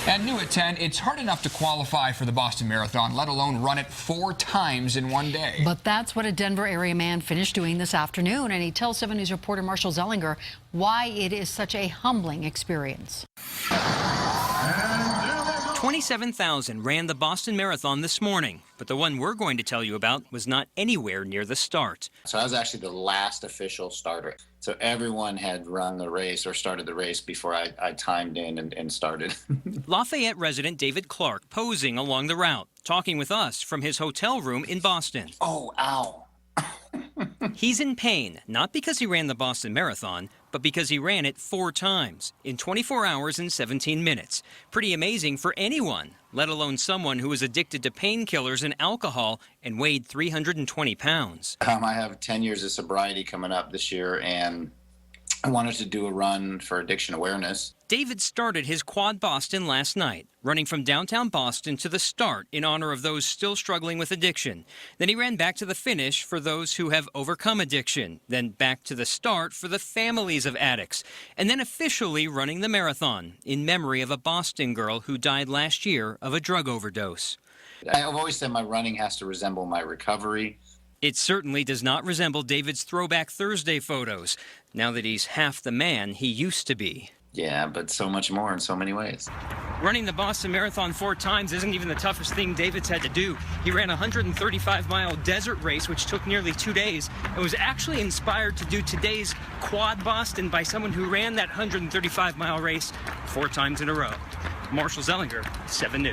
And new at 10, it's hard enough to qualify for the Boston Marathon, let alone run it 4 times in one day. But that's what a Denver area man finished doing this afternoon, and he tells 7 News reporter Marshall Zellinger why it is such a humbling experience. 27,000 ran the Boston Marathon this morning, but the one we're going to tell you about was not anywhere near the start. So I was actually the last official starter. So everyone had run the race or started the race before I timed in and started. Lafayette resident David Clark posing along the route, talking with us from his hotel room in Boston. Oh, ow. He's in pain, not because he ran the Boston Marathon, but because he ran it 4 times in 24 hours and 17 minutes. Pretty amazing for anyone, let alone someone who is addicted to painkillers and alcohol and weighed 320 pounds. I have 10 years of sobriety coming up this year, and I wanted to do a run for addiction awareness. David started his Quad Boston last night, running from downtown Boston to the start in honor of those still struggling with addiction. Then he ran back to the finish for those who have overcome addiction, then back to the start for the families of addicts, and then officially running the marathon in memory of a Boston girl who died last year of a drug overdose. I've always said my running has to resemble my recovery. It certainly does not resemble David's Throwback Thursday photos, now that he's half the man he used to be. Yeah, but so much more in so many ways. Running the Boston Marathon 4 times isn't even the toughest thing David's had to do. He ran a 135-mile desert race, which took nearly 2 days, and was actually inspired to do today's Quad Boston by someone who ran that 135-mile race 4 times in a row. Marshall Zellinger, 7 News.